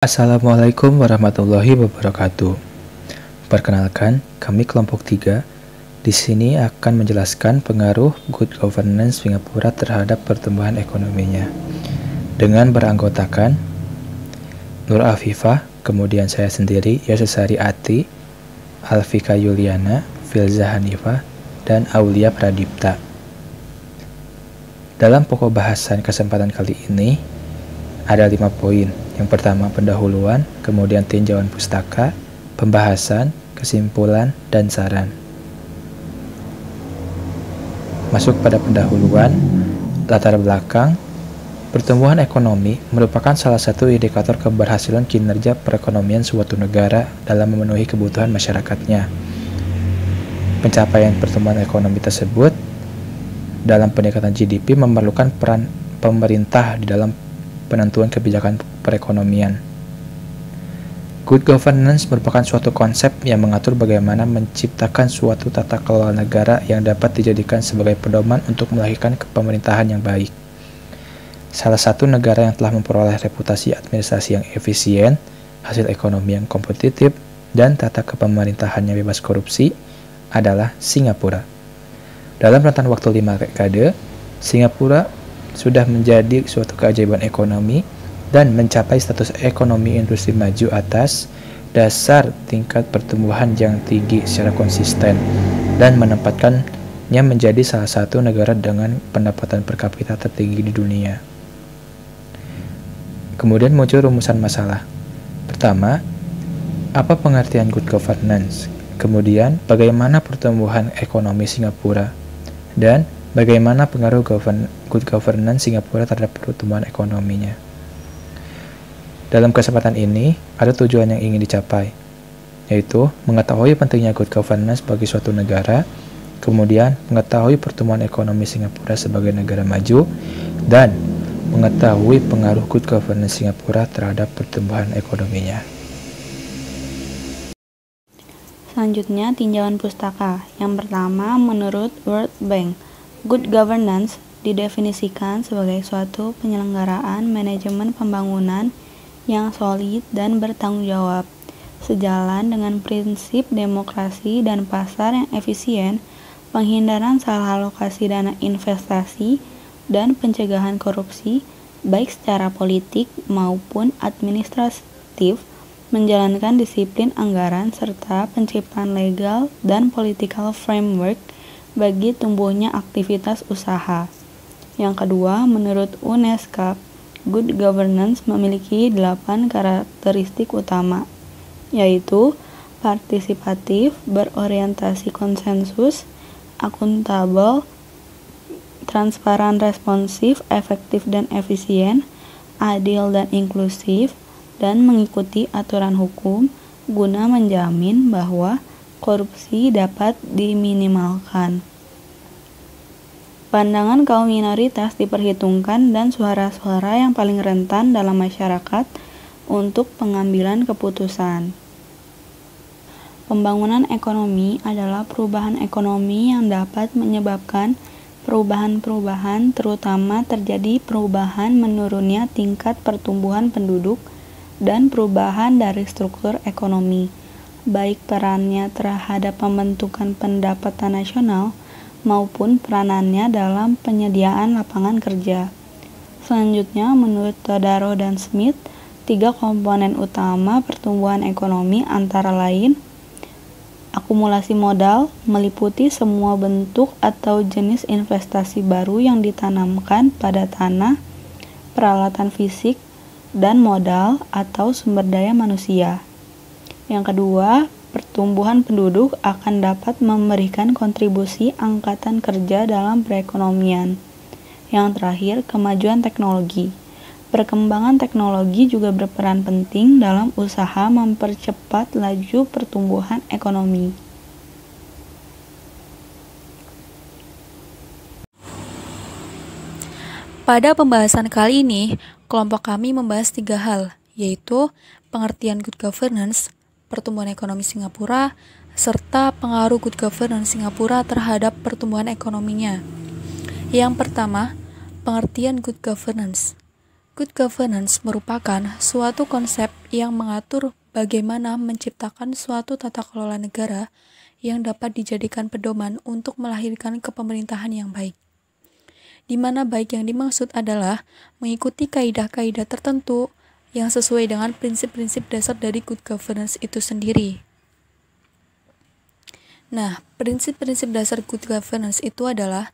Assalamualaikum warahmatullahi wabarakatuh. Perkenalkan, kami kelompok 3 di sini akan menjelaskan pengaruh good governance Singapura terhadap pertumbuhan ekonominya. Dengan beranggotakan Nur Afifah, kemudian saya sendiri, Yosesari Ati, Alfika Yuliana, Filza Hanifah, dan Aulia Pradipta. Dalam pokok bahasan kesempatan kali ini, ada 5 poin. Yang pertama pendahuluan, kemudian tinjauan pustaka, pembahasan, kesimpulan, dan saran. Masuk pada pendahuluan, latar belakang, pertumbuhan ekonomi merupakan salah satu indikator keberhasilan kinerja perekonomian suatu negara dalam memenuhi kebutuhan masyarakatnya. Pencapaian pertumbuhan ekonomi tersebut dalam peningkatan GDP memerlukan peran pemerintah di dalam penentuan kebijakan perekonomian. Good governance merupakan suatu konsep yang mengatur bagaimana menciptakan suatu tata kelola negara yang dapat dijadikan sebagai pedoman untuk melahirkan kepemerintahan yang baik. Salah satu negara yang telah memperoleh reputasi administrasi yang efisien, hasil ekonomi yang kompetitif, dan tata kepemerintahannya bebas korupsi adalah Singapura. Dalam rentan waktu 5 dekade, Singapura sudah menjadi suatu keajaiban ekonomi dan mencapai status ekonomi industri maju atas dasar tingkat pertumbuhan yang tinggi secara konsisten dan menempatkannya menjadi salah satu negara dengan pendapatan per kapita tertinggi di dunia. Kemudian muncul rumusan masalah. Pertama, apa pengertian good governance? Kemudian, bagaimana pertumbuhan ekonomi Singapura? Dan bagaimana pengaruh good governance Singapura terhadap pertumbuhan ekonominya? Dalam kesempatan ini, ada tujuan yang ingin dicapai, yaitu mengetahui pentingnya good governance bagi suatu negara, kemudian mengetahui pertumbuhan ekonomi Singapura sebagai negara maju, dan mengetahui pengaruh good governance Singapura terhadap pertumbuhan ekonominya. Selanjutnya, tinjauan pustaka. Yang pertama, menurut World Bank, good governance didefinisikan sebagai suatu penyelenggaraan manajemen pembangunan yang solid dan bertanggung jawab, sejalan dengan prinsip demokrasi dan pasar yang efisien, penghindaran salah alokasi dana investasi, dan pencegahan korupsi, baik secara politik maupun administratif, menjalankan disiplin anggaran serta penciptaan legal dan political framework bagi tumbuhnya aktivitas usaha. Yang kedua, menurut UNESCO, good governance memiliki 8 karakteristik utama, yaitu partisipatif, berorientasi konsensus, akuntabel, transparan, responsif, efektif dan efisien, adil dan inklusif, dan mengikuti aturan hukum guna menjamin bahwa korupsi dapat diminimalkan. Pandangan kaum minoritas diperhitungkan dan suara-suara yang paling rentan dalam masyarakat untuk pengambilan keputusan. Pembangunan ekonomi adalah perubahan ekonomi yang dapat menyebabkan perubahan-perubahan, terutama terjadi perubahan menurunnya tingkat pertumbuhan penduduk dan perubahan dari struktur ekonomi, baik perannya terhadap pembentukan pendapatan nasional maupun peranannya dalam penyediaan lapangan kerja. Selanjutnya, menurut Todaro dan Smith, 3 komponen utama pertumbuhan ekonomi antara lain akumulasi modal, meliputi semua bentuk atau jenis investasi baru yang ditanamkan pada tanah, peralatan fisik, dan modal atau sumber daya manusia. Yang kedua, pertumbuhan penduduk akan dapat memberikan kontribusi angkatan kerja dalam perekonomian. Yang terakhir, kemajuan teknologi. Perkembangan teknologi juga berperan penting dalam usaha mempercepat laju pertumbuhan ekonomi. Pada pembahasan kali ini, kelompok kami membahas 3 hal, yaitu pengertian good governance, pertumbuhan ekonomi Singapura, serta pengaruh good governance Singapura terhadap pertumbuhan ekonominya. Yang pertama, pengertian good governance. Good governance merupakan suatu konsep yang mengatur bagaimana menciptakan suatu tata kelola negara yang dapat dijadikan pedoman untuk melahirkan kepemerintahan yang baik. Di mana baik yang dimaksud adalah mengikuti kaidah-kaidah tertentu yang sesuai dengan prinsip-prinsip dasar dari good governance itu sendiri. Nah, prinsip-prinsip dasar good governance itu adalah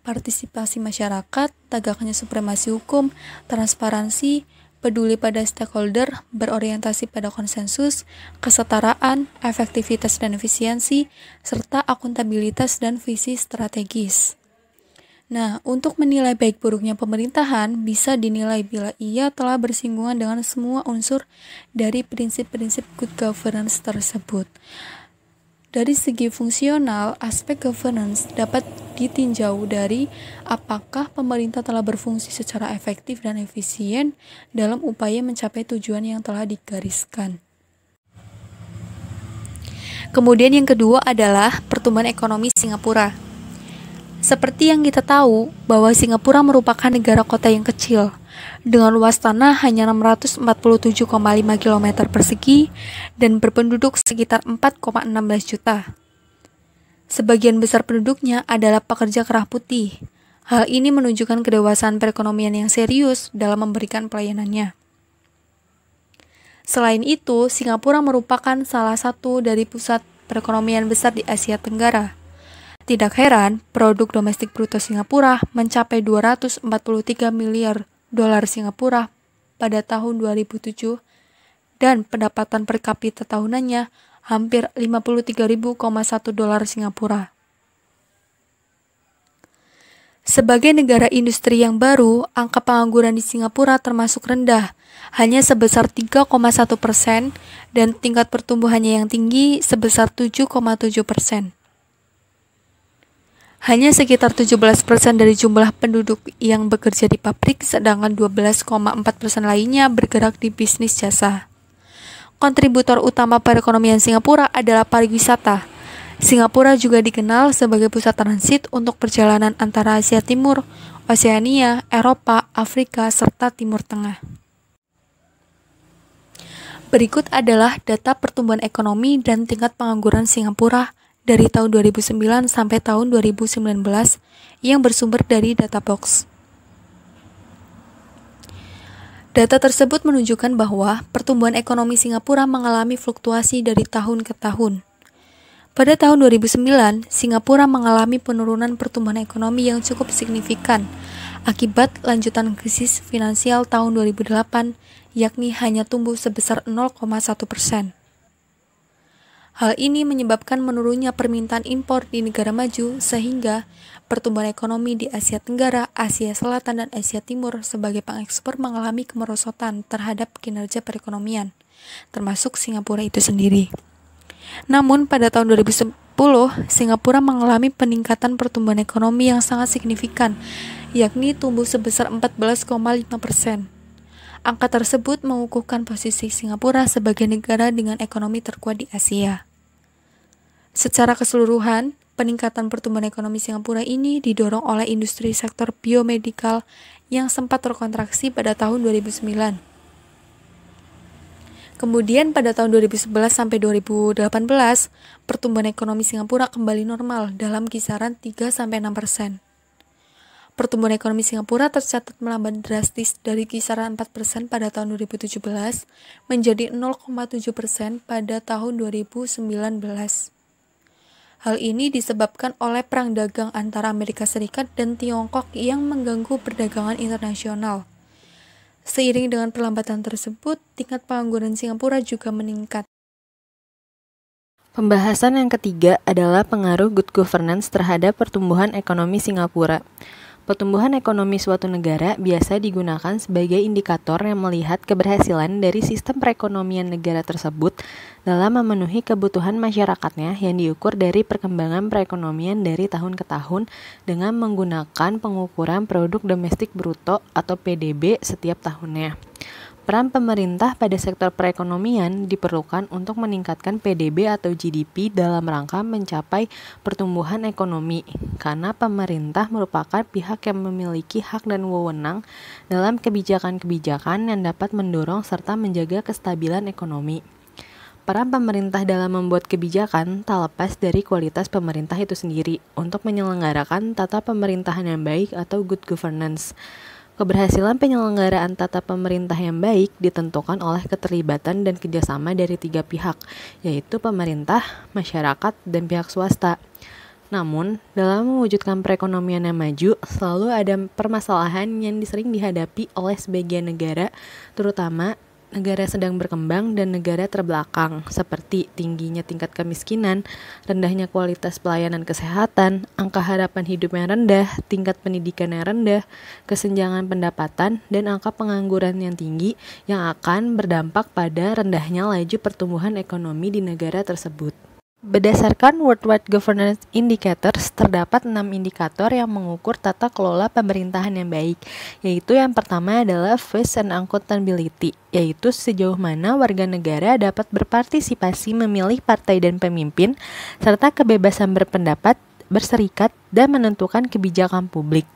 partisipasi masyarakat, tegaknya supremasi hukum, transparansi, peduli pada stakeholder, berorientasi pada konsensus, kesetaraan, efektivitas dan efisiensi, serta akuntabilitas dan visi strategis. Nah, untuk menilai baik buruknya pemerintahan bisa dinilai bila ia telah bersinggungan dengan semua unsur dari prinsip-prinsip good governance tersebut. Dari segi fungsional, aspek governance dapat ditinjau dari apakah pemerintah telah berfungsi secara efektif dan efisien dalam upaya mencapai tujuan yang telah digariskan. Kemudian yang kedua adalah pertumbuhan ekonomi Singapura. Seperti yang kita tahu bahwa Singapura merupakan negara kota yang kecil, dengan luas tanah hanya 647,5 km persegi dan berpenduduk sekitar 4,16 juta. Sebagian besar penduduknya adalah pekerja kerah putih. Hal ini menunjukkan kedewasaan perekonomian yang serius dalam memberikan pelayanannya. Selain itu, Singapura merupakan salah satu dari pusat perekonomian besar di Asia Tenggara. Tidak heran, produk domestik bruto Singapura mencapai 243 miliar dolar Singapura pada tahun 2007 dan pendapatan per kapita tahunannya hampir 53.100 dolar Singapura. Sebagai negara industri yang baru, angka pengangguran di Singapura termasuk rendah, hanya sebesar 3,1% dan tingkat pertumbuhannya yang tinggi sebesar 7,7%. Hanya sekitar 17% dari jumlah penduduk yang bekerja di pabrik, sedangkan 12,4% lainnya bergerak di bisnis jasa. Kontributor utama perekonomian Singapura adalah pariwisata. Singapura juga dikenal sebagai pusat transit untuk perjalanan antara Asia Timur, Oseania, Eropa, Afrika, serta Timur Tengah. Berikut adalah data pertumbuhan ekonomi dan tingkat pengangguran Singapura dari tahun 2009 sampai tahun 2019 yang bersumber dari Databox. Data tersebut menunjukkan bahwa pertumbuhan ekonomi Singapura mengalami fluktuasi dari tahun ke tahun. Pada tahun 2009, Singapura mengalami penurunan pertumbuhan ekonomi yang cukup signifikan akibat lanjutan krisis finansial tahun 2008, yakni hanya tumbuh sebesar 0,1%. Hal ini menyebabkan menurunnya permintaan impor di negara maju sehingga pertumbuhan ekonomi di Asia Tenggara, Asia Selatan, dan Asia Timur sebagai pengekspor mengalami kemerosotan terhadap kinerja perekonomian, termasuk Singapura itu sendiri. Namun pada tahun 2010, Singapura mengalami peningkatan pertumbuhan ekonomi yang sangat signifikan, yakni tumbuh sebesar 14,5%. Angka tersebut mengukuhkan posisi Singapura sebagai negara dengan ekonomi terkuat di Asia. Secara keseluruhan, peningkatan pertumbuhan ekonomi Singapura ini didorong oleh industri sektor biomedical yang sempat terkontraksi pada tahun 2009. Kemudian pada tahun 2011 sampai 2018, pertumbuhan ekonomi Singapura kembali normal dalam kisaran 3-6%. Pertumbuhan ekonomi Singapura tercatat melambat drastis dari kisaran 4% pada tahun 2017 menjadi 0,7% pada tahun 2019. Hal ini disebabkan oleh perang dagang antara Amerika Serikat dan Tiongkok yang mengganggu perdagangan internasional. Seiring dengan perlambatan tersebut, tingkat pengangguran Singapura juga meningkat. Pembahasan yang ketiga adalah pengaruh good governance terhadap pertumbuhan ekonomi Singapura. Pertumbuhan ekonomi suatu negara biasa digunakan sebagai indikator yang melihat keberhasilan dari sistem perekonomian negara tersebut dalam memenuhi kebutuhan masyarakatnya yang diukur dari perkembangan perekonomian dari tahun ke tahun dengan menggunakan pengukuran produk domestik bruto atau PDB setiap tahunnya. Peran pemerintah pada sektor perekonomian diperlukan untuk meningkatkan PDB atau GDP dalam rangka mencapai pertumbuhan ekonomi, karena pemerintah merupakan pihak yang memiliki hak dan wewenang dalam kebijakan-kebijakan yang dapat mendorong serta menjaga kestabilan ekonomi. Peran pemerintah dalam membuat kebijakan tak lepas dari kualitas pemerintah itu sendiri untuk menyelenggarakan tata pemerintahan yang baik atau good governance. Keberhasilan penyelenggaraan tata pemerintah yang baik ditentukan oleh keterlibatan dan kerjasama dari 3 pihak, yaitu pemerintah, masyarakat, dan pihak swasta. Namun, dalam mewujudkan perekonomian yang maju, selalu ada permasalahan yang sering dihadapi oleh sebagian negara, terutama negara sedang berkembang dan negara terbelakang, seperti tingginya tingkat kemiskinan, rendahnya kualitas pelayanan kesehatan, angka harapan hidup yang rendah, tingkat pendidikan yang rendah, kesenjangan pendapatan, dan angka pengangguran yang tinggi yang akan berdampak pada rendahnya laju pertumbuhan ekonomi di negara tersebut. Berdasarkan Worldwide Governance Indicators, terdapat 6 indikator yang mengukur tata kelola pemerintahan yang baik, yaitu yang pertama adalah Fairness and Accountability, yaitu sejauh mana warga negara dapat berpartisipasi memilih partai dan pemimpin, serta kebebasan berpendapat, berserikat, dan menentukan kebijakan publik.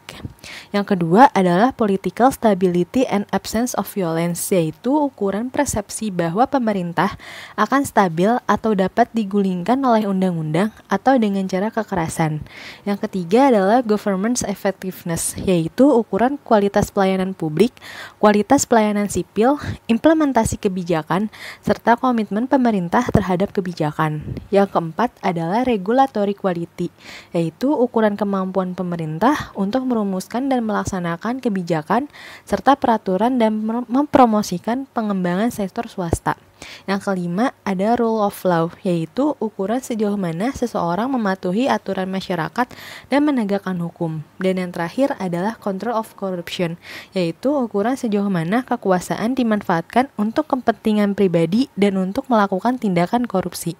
Yang kedua adalah Political Stability and Absence of Violence, yaitu ukuran persepsi bahwa pemerintah akan stabil atau dapat digulingkan oleh undang-undang atau dengan cara kekerasan. Yang ketiga adalah Government Effectiveness, yaitu ukuran kualitas pelayanan publik, kualitas pelayanan sipil, implementasi kebijakan, serta komitmen pemerintah terhadap kebijakan. Yang keempat adalah Regulatory Quality, yaitu ukuran kemampuan pemerintah untuk merumuskan dan melaksanakan kebijakan serta peraturan dan mempromosikan pengembangan sektor swasta. Yang kelima ada Rule of Law, yaitu ukuran sejauh mana seseorang mematuhi aturan masyarakat dan menegakkan hukum. Dan yang terakhir adalah Control of Corruption, yaitu ukuran sejauh mana kekuasaan dimanfaatkan untuk kepentingan pribadi dan untuk melakukan tindakan korupsi.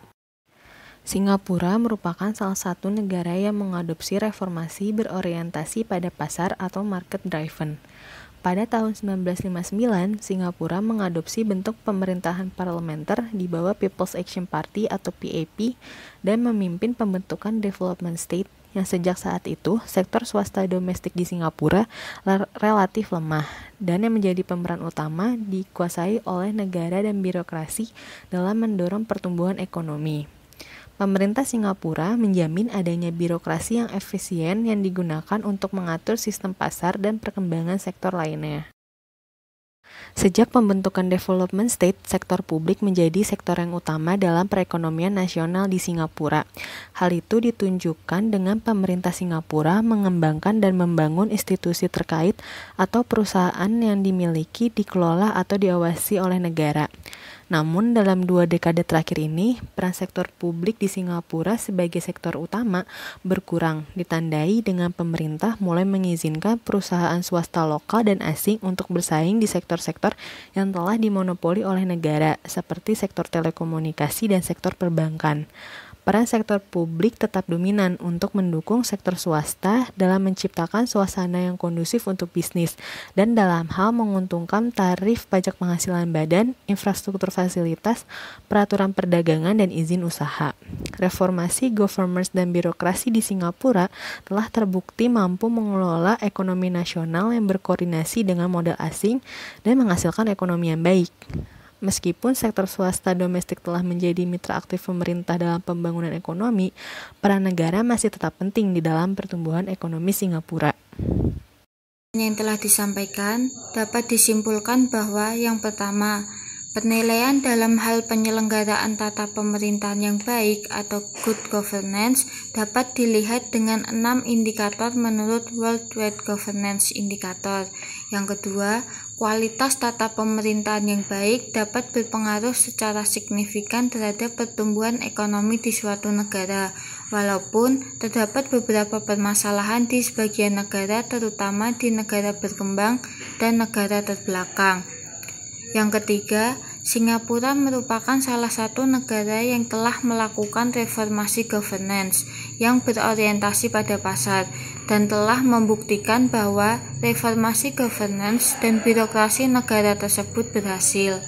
Singapura merupakan salah satu negara yang mengadopsi reformasi berorientasi pada pasar atau market driven. Pada tahun 1959, Singapura mengadopsi bentuk pemerintahan parlementer di bawah People's Action Party atau PAP dan memimpin pembentukan development state yang sejak saat itu sektor swasta domestik di Singapura relatif lemah dan yang menjadi pemeran utama dikuasai oleh negara dan birokrasi dalam mendorong pertumbuhan ekonomi. Pemerintah Singapura menjamin adanya birokrasi yang efisien yang digunakan untuk mengatur sistem pasar dan perkembangan sektor lainnya. Sejak pembentukan development state, sektor publik menjadi sektor yang utama dalam perekonomian nasional di Singapura. Hal itu ditunjukkan dengan pemerintah Singapura mengembangkan dan membangun institusi terkait atau perusahaan yang dimiliki, dikelola atau diawasi oleh negara. Namun dalam 2 dekade terakhir ini, peran sektor publik di Singapura sebagai sektor utama berkurang, ditandai dengan pemerintah mulai mengizinkan perusahaan swasta lokal dan asing untuk bersaing di sektor-sektor yang telah dimonopoli oleh negara, seperti sektor telekomunikasi dan sektor perbankan. Peran sektor publik tetap dominan untuk mendukung sektor swasta dalam menciptakan suasana yang kondusif untuk bisnis dan dalam hal menguntungkan tarif pajak penghasilan badan, infrastruktur fasilitas, peraturan perdagangan, dan izin usaha. Reformasi governance dan birokrasi di Singapura telah terbukti mampu mengelola ekonomi nasional yang berkoordinasi dengan modal asing dan menghasilkan ekonomi yang baik. Meskipun sektor swasta domestik telah menjadi mitra aktif pemerintah dalam pembangunan ekonomi, peran negara masih tetap penting di dalam pertumbuhan ekonomi Singapura. Yang telah disampaikan dapat disimpulkan bahwa yang pertama, penilaian dalam hal penyelenggaraan tata pemerintahan yang baik atau good governance dapat dilihat dengan 6 indikator menurut Worldwide Governance Indicator. Yang kedua, kualitas tata pemerintahan yang baik dapat berpengaruh secara signifikan terhadap pertumbuhan ekonomi di suatu negara, walaupun terdapat beberapa permasalahan di sebagian negara, terutama di negara berkembang dan negara terbelakang. Yang ketiga, Singapura merupakan salah satu negara yang telah melakukan reformasi governance yang berorientasi pada pasar dan telah membuktikan bahwa reformasi governance dan birokrasi negara tersebut berhasil.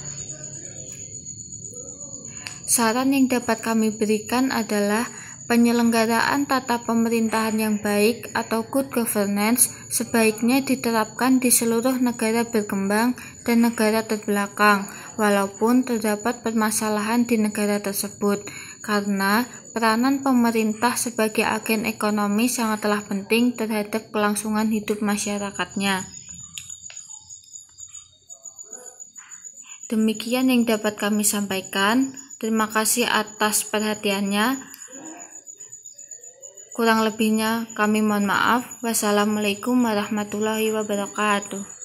Saran yang dapat kami berikan adalah penyelenggaraan tata pemerintahan yang baik atau good governance sebaiknya diterapkan di seluruh negara berkembang dan negara terbelakang, walaupun terdapat permasalahan di negara tersebut, karena peranan pemerintah sebagai agen ekonomi sangatlah penting terhadap kelangsungan hidup masyarakatnya. Demikian yang dapat kami sampaikan. Terima kasih atas perhatiannya. Kurang lebihnya kami mohon maaf. Wassalamualaikum warahmatullahi wabarakatuh.